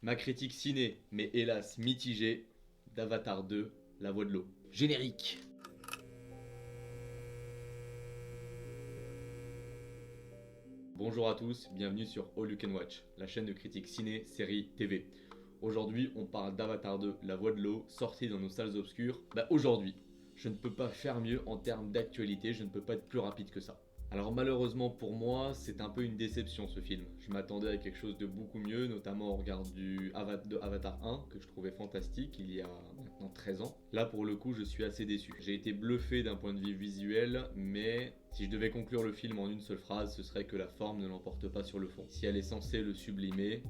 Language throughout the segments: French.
Ma critique ciné, mais hélas mitigée, d'Avatar 2, La Voix de l'eau. Générique. Bonjour à tous, bienvenue sur All You Can Watch, la chaîne de critique ciné, série, TV. Aujourd'hui, on parle d'Avatar 2, La Voix de l'eau, sorti dans nos salles obscures. Aujourd'hui, je ne peux pas faire mieux en termes d'actualité, je ne peux pas être plus rapide que ça. Alors malheureusement pour moi, c'est un peu une déception ce film. Je m'attendais à quelque chose de beaucoup mieux, notamment au regard de Avatar 1, que je trouvais fantastique il y a maintenant 13 ans. Là pour le coup, je suis assez déçu. J'ai été bluffé d'un point de vue visuel, mais si je devais conclure le film en une seule phrase, ce serait que la forme ne l'emporte pas sur le fond. Si elle est censée le sublimer,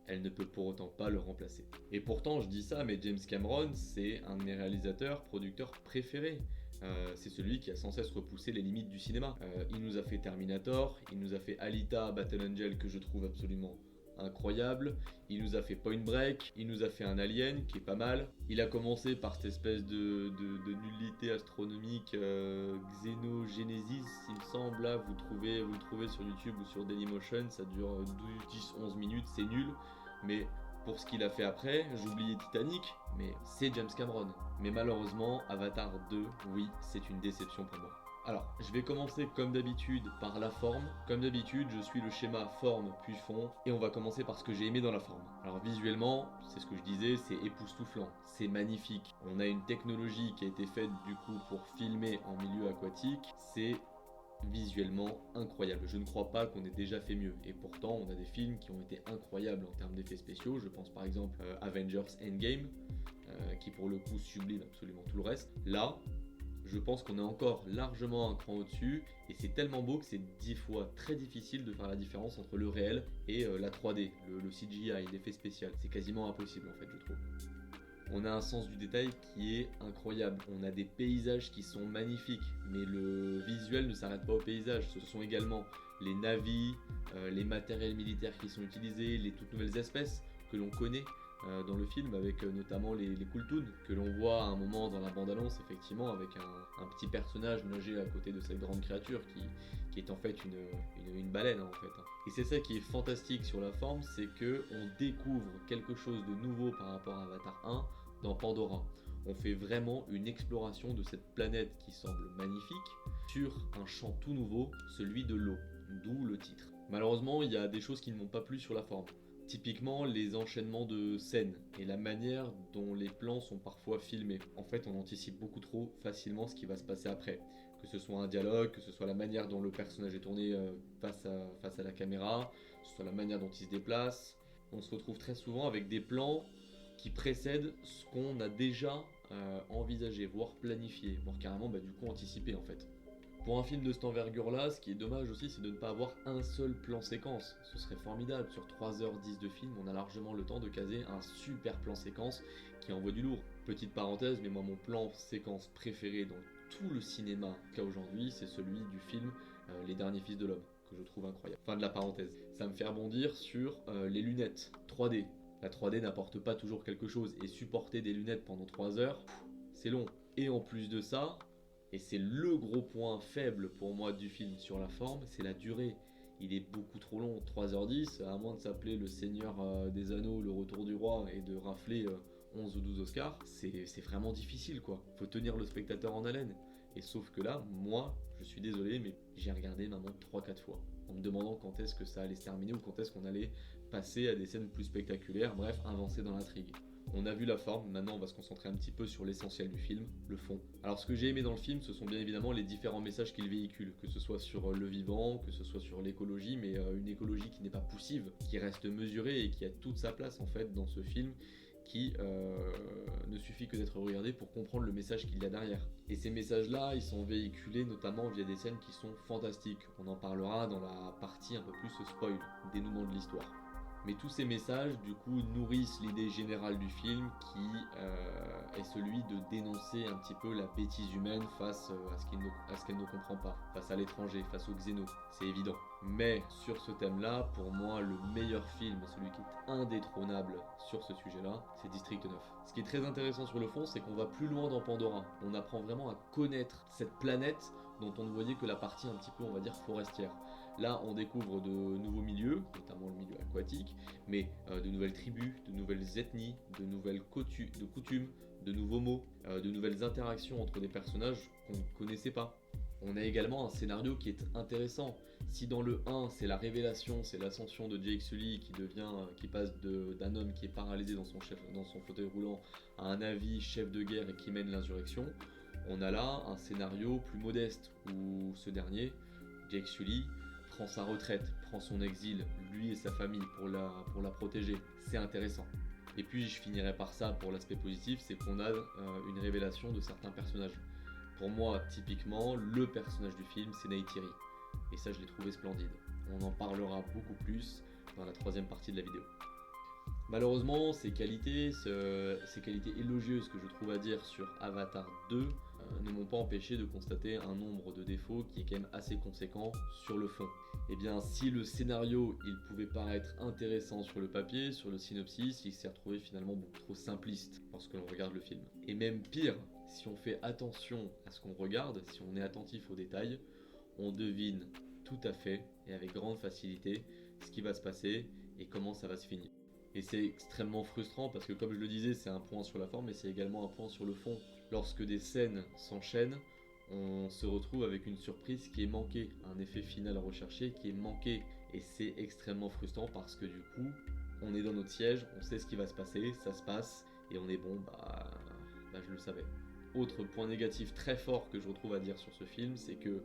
elle ne peut pour autant pas le remplacer. Et pourtant, je dis ça, mais James Cameron, c'est un de mes réalisateurs, producteurs préférés. C'est celui qui a sans cesse repoussé les limites du cinéma. Il nous a fait Terminator, il nous a fait Alita, Battle Angel, que je trouve absolument incroyable. Il nous a fait Point Break, il nous a fait un Alien qui est pas mal. Il a commencé par cette espèce de nullité astronomique Xenogenesis, il me semble. Là, vous le trouvez sur YouTube ou sur Dailymotion, ça dure 10-11 minutes, c'est nul. Mais pour ce qu'il a fait après, j'oubliais Titanic, mais c'est James Cameron. Mais malheureusement, Avatar 2, oui, c'est une déception pour moi. Alors, je vais commencer comme d'habitude par la forme. Comme d'habitude, je suis le schéma forme puis fond, et on va commencer par ce que j'ai aimé dans la forme. Alors visuellement, c'est ce que je disais, c'est époustouflant, c'est magnifique. On a une technologie qui a été faite du coup pour filmer en milieu aquatique, c'est visuellement incroyable. Je ne crois pas qu'on ait déjà fait mieux. Et pourtant, on a des films qui ont été incroyables en termes d'effets spéciaux. Je pense par exemple Avengers Endgame, qui pour le coup sublime absolument tout le reste. Là, je pense qu'on est encore largement un cran au-dessus, et c'est tellement beau que c'est 10 fois très difficile de faire la différence entre le réel et la 3D, le CGI, l'effet spécial. C'est quasiment impossible en fait, je trouve. On a un sens du détail qui est incroyable. On a des paysages qui sont magnifiques, mais le visuel ne s'arrête pas aux paysages. Ce sont également les navis, les matériels militaires qui sont utilisés, les toutes nouvelles espèces que l'on connaît dans le film, avec notamment les Kultoon, que l'on voit à un moment dans la bande-annonce, effectivement, avec un petit personnage nager à côté de cette grande créature qui est en fait une baleine, hein, en fait. Et c'est ça qui est fantastique sur la forme, c'est que on découvre quelque chose de nouveau par rapport à Avatar 1 dans Pandora. On fait vraiment une exploration de cette planète qui semble magnifique sur un champ tout nouveau, celui de l'eau, d'où le titre. Malheureusement, il y a des choses qui ne m'ont pas plu sur la forme. Typiquement les enchaînements de scènes et la manière dont les plans sont parfois filmés. En fait, on anticipe beaucoup trop facilement ce qui va se passer après. Que ce soit un dialogue, que ce soit la manière dont le personnage est tourné face à la caméra, que ce soit la manière dont il se déplace. On se retrouve très souvent avec des plans qui précèdent ce qu'on a déjà envisagé, voire planifié, voire carrément du coup anticipé en fait. Pour un film de cette envergure-là, ce qui est dommage aussi, c'est de ne pas avoir un seul plan séquence. Ce serait formidable. Sur 3h10 de film, on a largement le temps de caser un super plan séquence qui envoie du lourd. Petite parenthèse, mais moi, mon plan séquence préféré dans tout le cinéma, jusqu'à aujourd'hui, c'est celui du film Les Derniers Fils de l'Homme, que je trouve incroyable. Fin de la parenthèse. Ça me fait rebondir sur les lunettes 3D. La 3D n'apporte pas toujours quelque chose, et supporter des lunettes pendant 3 heures, c'est long. Et en plus de ça, et c'est le gros point faible pour moi du film sur la forme, c'est la durée. Il est beaucoup trop long, 3h10, à moins de s'appeler Le Seigneur des Anneaux, Le Retour du Roi, et de rafler 11 ou 12 Oscars, c'est vraiment difficile quoi. Faut tenir le spectateur en haleine. Et sauf que là, moi, je suis désolé, mais j'ai regardé ma montre 3-4 fois, en me demandant quand est-ce que ça allait se terminer ou quand est-ce qu'on allait passer à des scènes plus spectaculaires, bref, avancer dans l'intrigue. On a vu la forme, maintenant on va se concentrer un petit peu sur l'essentiel du film, le fond. Alors ce que j'ai aimé dans le film, ce sont bien évidemment les différents messages qu'il véhicule, que ce soit sur le vivant, que ce soit sur l'écologie, mais une écologie qui n'est pas poussive, qui reste mesurée et qui a toute sa place en fait dans ce film, qui ne suffit que d'être regardé pour comprendre le message qu'il y a derrière. Et ces messages-là, ils sont véhiculés notamment via des scènes qui sont fantastiques. On en parlera dans la partie un peu plus spoil, dénouement de l'histoire. Mais tous ces messages, du coup, nourrissent l'idée générale du film qui est celui de dénoncer un petit peu la bêtise humaine face à ce qu'elle ne comprend pas, face à l'étranger, face au xéno, c'est évident. Mais sur ce thème-là, pour moi, le meilleur film, celui qui est indétrônable sur ce sujet-là, c'est District 9. Ce qui est très intéressant sur le fond, c'est qu'on va plus loin dans Pandora. On apprend vraiment à connaître cette planète dont on ne voyait que la partie un petit peu, on va dire, forestière. Là, on découvre de nouveaux milieux, notamment le milieu aquatique, mais de nouvelles tribus, de nouvelles ethnies, de nouvelles coutumes, de nouveaux mots, de nouvelles interactions entre des personnages qu'on ne connaissait pas. On a également un scénario qui est intéressant. Si dans le 1, c'est la révélation, c'est l'ascension de Jake Sully qui passe d'un homme qui est paralysé dans son fauteuil roulant à un navire chef de guerre et qui mène l'insurrection, on a là un scénario plus modeste où ce dernier, Jake Sully, prend sa retraite, prend son exil, lui et sa famille, pour la protéger. C'est intéressant. Et puis je finirai par ça pour l'aspect positif, c'est qu'on a une révélation de certains personnages. Pour moi, typiquement, le personnage du film, c'est Neytiri. Et ça, je l'ai trouvé splendide. On en parlera beaucoup plus dans la troisième partie de la vidéo. Malheureusement, ces qualités élogieuses que je trouve à dire sur Avatar 2 ne m'ont pas empêché de constater un nombre de défauts qui est quand même assez conséquent sur le fond. Eh bien, si le scénario, il pouvait paraître intéressant sur le papier, sur le synopsis, il s'est retrouvé finalement beaucoup trop simpliste lorsque l'on regarde le film. Et même pire, si on fait attention à ce qu'on regarde, si on est attentif aux détails, on devine tout à fait et avec grande facilité ce qui va se passer et comment ça va se finir. Et c'est extrêmement frustrant parce que, comme je le disais, c'est un point sur la forme mais c'est également un point sur le fond. Lorsque des scènes s'enchaînent, on se retrouve avec une surprise qui est manquée, un effet final recherché qui est manqué. Et c'est extrêmement frustrant parce que du coup, on est dans notre siège, on sait ce qui va se passer, ça se passe, et on est bon, je le savais. Autre point négatif très fort que je retrouve à dire sur ce film, c'est que,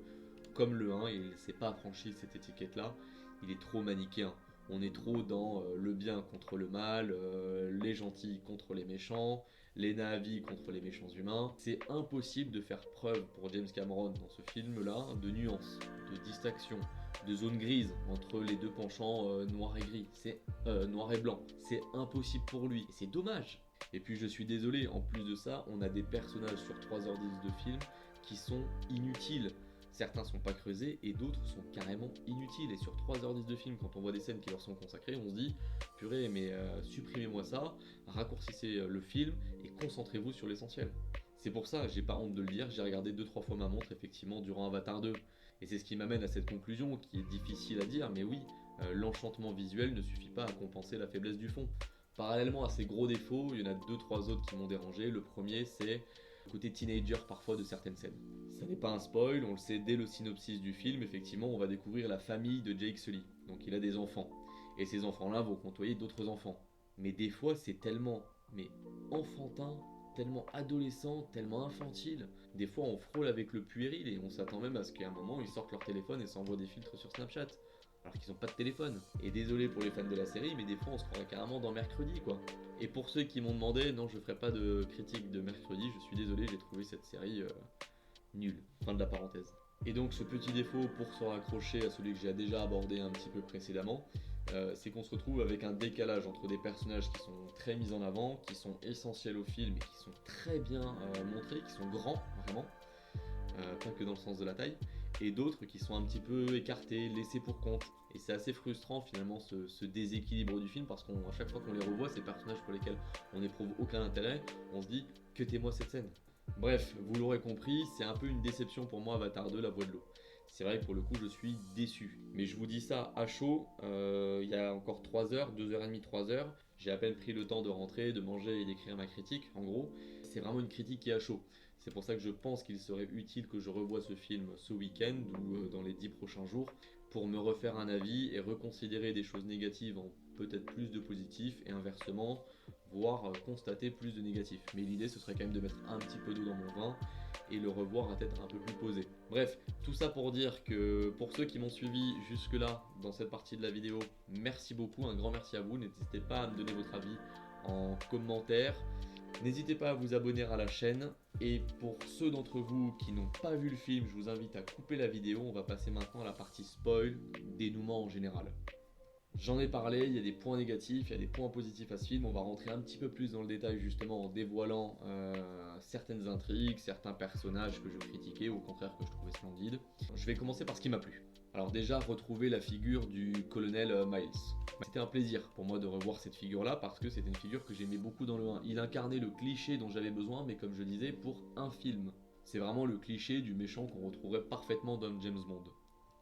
comme le 1, il ne s'est pas affranchi de cette étiquette-là, il est trop manichéen. On est trop dans le bien contre le mal, les gentils contre les méchants, les Na'vi contre les méchants humains. C'est impossible de faire preuve pour James Cameron dans ce film-là de nuances, de distinction, de zone grise entre les deux penchants noir et gris. C'est noir et blanc. C'est impossible pour lui. Et c'est dommage. Et puis je suis désolé, en plus de ça, on a des personnages sur 3h10 de film qui sont inutiles. Certains sont pas creusés et d'autres sont carrément inutiles. Et sur 3h10 de film, quand on voit des scènes qui leur sont consacrées, on se dit purée, mais supprimez-moi ça, raccourcissez le film et concentrez-vous sur l'essentiel. C'est pour ça, j'ai pas honte de le dire, j'ai regardé 2-3 fois ma montre effectivement durant Avatar 2. Et c'est ce qui m'amène à cette conclusion qui est difficile à dire, mais oui, l'enchantement visuel ne suffit pas à compenser la faiblesse du fond. Parallèlement à ces gros défauts, il y en a 2-3 autres qui m'ont dérangé. Le premier, c'est le côté teenager parfois de certaines scènes. Ça n'est pas un spoil, on le sait dès le synopsis du film, effectivement on va découvrir la famille de Jake Sully. Donc il a des enfants. Et ces enfants-là vont côtoyer d'autres enfants. Mais des fois c'est tellement enfantin, tellement adolescent, tellement infantile. Des fois on frôle avec le puéril et on s'attend même à ce qu'à un moment ils sortent leur téléphone et s'envoient des filtres sur Snapchat. Alors qu'ils n'ont pas de téléphone. Et désolé pour les fans de la série, mais des fois on se croirait carrément dans Mercredi quoi. Et pour ceux qui m'ont demandé, non je ferai pas de critique de Mercredi, je suis désolé, j'ai trouvé cette série nulle. Fin de la parenthèse. Et donc ce petit défaut, pour se raccrocher à celui que j'ai déjà abordé un petit peu précédemment, c'est qu'on se retrouve avec un décalage entre des personnages qui sont très mis en avant, qui sont essentiels au film et qui sont très bien montrés, qui sont grands vraiment, pas que dans le sens de la taille, et d'autres qui sont un petit peu écartés, laissés pour compte. Et c'est assez frustrant finalement ce déséquilibre du film parce qu'à chaque fois qu'on les revoit, ces personnages pour lesquels on n'éprouve aucun intérêt, on se dit que t'es-moi cette scène. Bref, vous l'aurez compris, c'est un peu une déception pour moi Avatar 2, la voix de l'eau. C'est vrai que pour le coup je suis déçu. Mais je vous dis ça à chaud, il y a encore 3 heures, 2h30, 3 heures. J'ai à peine pris le temps de rentrer, de manger et d'écrire ma critique, en gros. C'est vraiment une critique qui est à chaud. C'est pour ça que je pense qu'il serait utile que je revoie ce film ce week-end ou dans les 10 prochains jours pour me refaire un avis et reconsidérer des choses négatives en peut-être plus de positifs et inversement, voire constater plus de négatifs. Mais l'idée ce serait quand même de mettre un petit peu d'eau dans mon vin et le revoir à tête un peu plus posée. Bref, tout ça pour dire que pour ceux qui m'ont suivi jusque là dans cette partie de la vidéo, merci beaucoup, un grand merci à vous, n'hésitez pas à me donner votre avis en commentaire. N'hésitez pas à vous abonner à la chaîne et pour ceux d'entre vous qui n'ont pas vu le film, je vous invite à couper la vidéo, on va passer maintenant à la partie spoil, dénouement en général. J'en ai parlé, il y a des points négatifs, il y a des points positifs à ce film, on va rentrer un petit peu plus dans le détail justement en dévoilant certaines intrigues, certains personnages que je critiquais ou au contraire que je trouvais splendides. Je vais commencer par ce qui m'a plu. Alors déjà, retrouver la figure du colonel Miles. C'était un plaisir pour moi de revoir cette figure-là parce que c'était une figure que j'aimais beaucoup dans le 1. Il incarnait le cliché dont j'avais besoin, mais comme je disais, pour un film. C'est vraiment le cliché du méchant qu'on retrouverait parfaitement dans James Bond.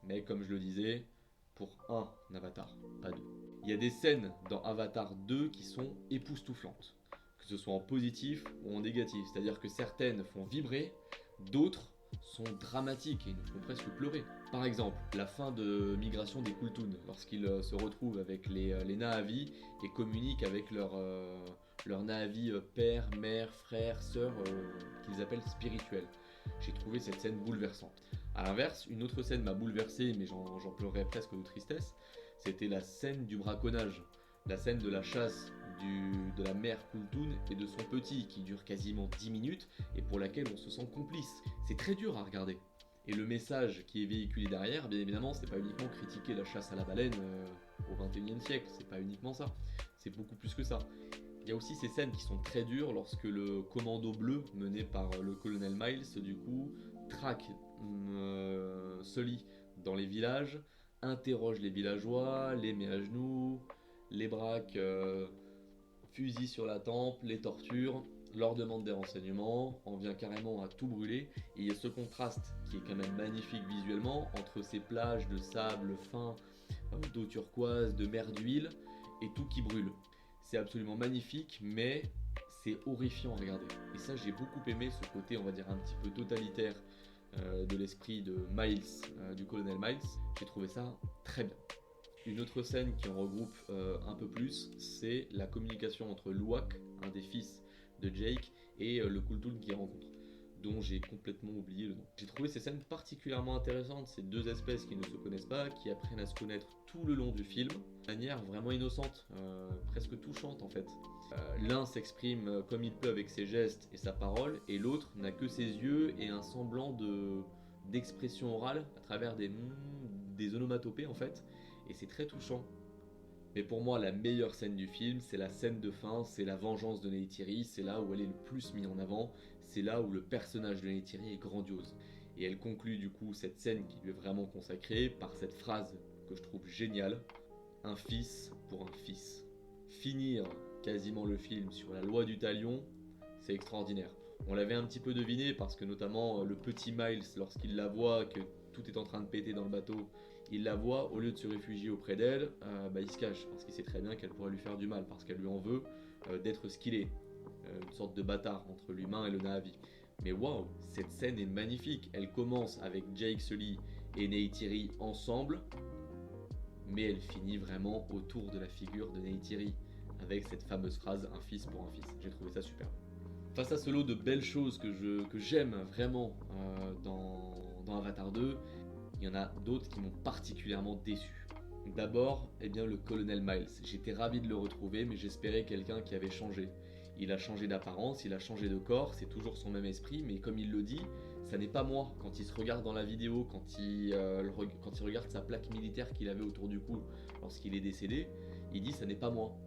Mais comme je le disais, pour un Avatar, pas deux. Il y a des scènes dans Avatar 2 qui sont époustouflantes, que ce soit en positif ou en négatif. C'est-à-dire que certaines font vibrer, d'autres sont dramatiques et nous font presque pleurer. Par exemple, la fin de Migration des Kultun, lorsqu'ils se retrouvent avec les Na'vi et communiquent avec leur Na'vi père, mère, frère, sœur, qu'ils appellent spirituels. J'ai trouvé cette scène bouleversante. A l'inverse, une autre scène m'a bouleversé, mais j'en pleurais presque de tristesse, c'était la scène du braconnage, la scène de la chasse de la mère Kultun et de son petit, qui dure quasiment 10 minutes et pour laquelle on se sent complice. C'est très dur à regarder. Et le message qui est véhiculé derrière, bien évidemment, c'est pas uniquement critiquer la chasse à la baleine au 21e siècle, c'est pas uniquement ça, c'est beaucoup plus que ça. Il y a aussi ces scènes qui sont très dures lorsque le commando bleu, mené par le colonel Miles, du coup, traque Sully dans les villages, interroge les villageois, les met à genoux, les braque, fusil sur la tempe, les torture, leur demande des renseignements, en vient carrément à tout brûler. Et il y a ce contraste qui est quand même magnifique visuellement entre ces plages de sable fin, d'eau turquoise, de mer d'huile et tout qui brûle. C'est absolument magnifique, mais c'est horrifiant à regarder. Et ça, j'ai beaucoup aimé ce côté, on va dire, un petit peu totalitaire de l'esprit de Miles, du colonel Miles. J'ai trouvé ça très bien. Une autre scène qui en regroupe un peu plus, c'est la communication entre Luwak, un des fils de Jake, et le Kultun qu'il rencontre, dont j'ai complètement oublié le nom. J'ai trouvé ces scènes particulièrement intéressantes, ces deux espèces qui ne se connaissent pas, qui apprennent à se connaître tout le long du film, de manière vraiment innocente, presque touchante en fait. L'un s'exprime comme il peut avec ses gestes et sa parole, et l'autre n'a que ses yeux et un semblant d'expression orale à travers des onomatopées en fait, et c'est très touchant. Mais pour moi, la meilleure scène du film, c'est la scène de fin, c'est la vengeance de Neytiri, c'est là où elle est le plus mise en avant, c'est là où le personnage de Neytiri est grandiose. Et elle conclut du coup cette scène qui lui est vraiment consacrée par cette phrase que je trouve géniale, un fils pour un fils. Finir quasiment le film sur la loi du talion, c'est extraordinaire. On l'avait un petit peu deviné parce que notamment le petit Miles, lorsqu'il la voit, que tout est en train de péter dans le bateau, il la voit, au lieu de se réfugier auprès d'elle, il se cache parce qu'il sait très bien qu'elle pourrait lui faire du mal, parce qu'elle lui en veut d'être ce qu'il est, une sorte de bâtard entre l'humain et le Na'vi. Mais waouh, cette scène est magnifique. Elle commence avec Jake Sully et Neytiri ensemble, mais elle finit vraiment autour de la figure de Neytiri, avec cette fameuse phrase un fils pour un fils. J'ai trouvé ça super. Face à ce lot de belles choses que j'aime vraiment dans Avatar 2, il y en a d'autres qui m'ont particulièrement déçu. D'abord, le colonel Miles. J'étais ravi de le retrouver, mais j'espérais quelqu'un qui avait changé. Il a changé d'apparence, il a changé de corps, c'est toujours son même esprit, mais comme il le dit, ça n'est pas moi. Quand il se regarde dans la vidéo, quand il regarde sa plaque militaire qu'il avait autour du cou lorsqu'il est décédé, il dit ça n'est pas moi.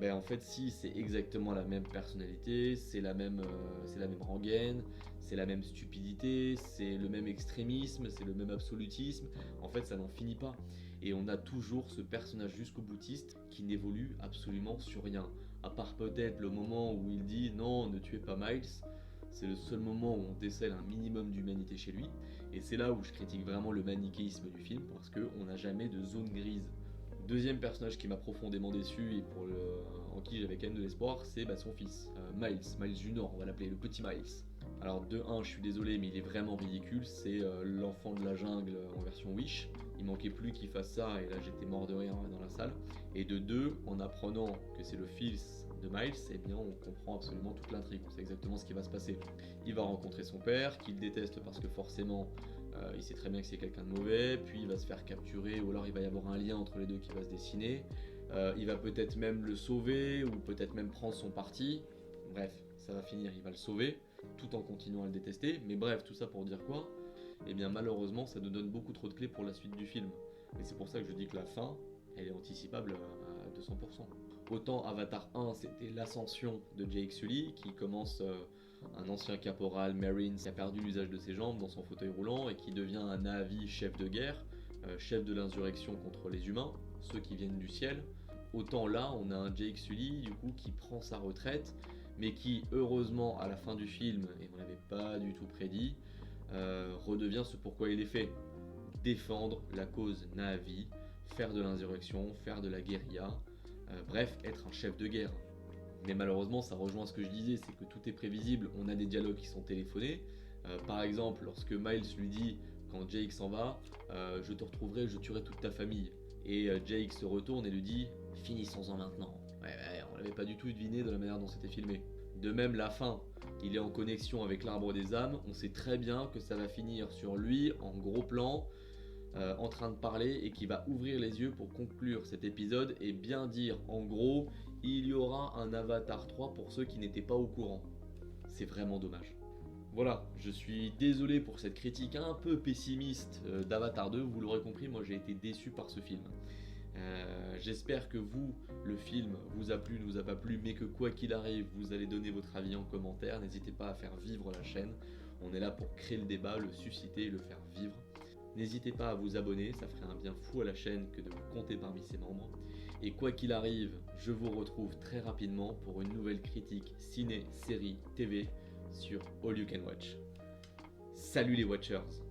Ben en fait si, c'est exactement la même personnalité, c'est la même rengaine, c'est la même stupidité, c'est le même extrémisme, c'est le même absolutisme, en fait ça n'en finit pas. Et on a toujours ce personnage jusqu'au boutiste qui n'évolue absolument sur rien. À part peut-être le moment où il dit non, ne tuez pas Miles, c'est le seul moment où on décèle un minimum d'humanité chez lui. Et c'est là où je critique vraiment le manichéisme du film, parce qu'on n'a jamais de zone grise. Deuxième personnage qui m'a profondément déçu et en qui j'avais quand même de l'espoir, c'est son fils, Miles Junior, on va l'appeler le petit Miles. Alors de 1, je suis désolé, mais il est vraiment ridicule, c'est l'enfant de la jungle en version Wish. Il manquait plus qu'il fasse ça, et là j'étais mort de rire dans la salle. Et de 2, en apprenant que c'est le fils de Miles, on comprend absolument toute l'intrigue, on sait exactement ce qui va se passer. Il va rencontrer son père, qu'il déteste parce que forcément il sait très bien que c'est quelqu'un de mauvais, puis il va se faire capturer, ou alors il va y avoir un lien entre les deux qui va se dessiner. Il va peut-être même le sauver, ou peut-être même prendre son parti. Bref, ça va finir, il va le sauver, tout en continuant à le détester. Mais bref, tout ça pour dire quoi ? Malheureusement, ça nous donne beaucoup trop de clés pour la suite du film. Et c'est pour ça que je dis que la fin, elle est anticipable à 200%. Autant Avatar 1, c'était l'ascension de Jake Sully, qui commence un ancien caporal Marine qui a perdu l'usage de ses jambes dans son fauteuil roulant et qui devient un Na'vi chef de guerre, chef de l'insurrection contre les humains, ceux qui viennent du ciel. Autant là, on a un Jake Sully du coup qui prend sa retraite, mais qui heureusement à la fin du film, et on l'avait pas du tout prédit, redevient ce pourquoi il est fait. Défendre la cause Na'vi, faire de l'insurrection, faire de la guérilla, bref, être un chef de guerre. Mais malheureusement, ça rejoint ce que je disais, c'est que tout est prévisible, on a des dialogues qui sont téléphonés. Par exemple, lorsque Miles lui dit, quand Jake s'en va, je te retrouverai, je tuerai toute ta famille. Et Jake se retourne et lui dit, finissons-en maintenant. Ouais, on l'avait pas du tout deviné de la manière dont c'était filmé. De même, la fin, il est en connexion avec l'arbre des âmes, on sait très bien que ça va finir sur lui, en gros plan, en train de parler, et qui va ouvrir les yeux pour conclure cet épisode et bien dire, en gros, il y aura un Avatar 3 pour ceux qui n'étaient pas au courant. C'est vraiment dommage. Voilà, je suis désolé pour cette critique un peu pessimiste d'Avatar 2, vous l'aurez compris, moi j'ai été déçu par ce film. J'espère que vous, le film, vous a plu, ne vous a pas plu, mais que quoi qu'il arrive, vous allez donner votre avis en commentaire. N'hésitez pas à faire vivre la chaîne. On est là pour créer le débat, le susciter et le faire vivre. N'hésitez pas à vous abonner, ça ferait un bien fou à la chaîne que de vous compter parmi ses membres. Et quoi qu'il arrive, je vous retrouve très rapidement pour une nouvelle critique ciné, série, TV sur All You Can Watch. Salut les Watchers!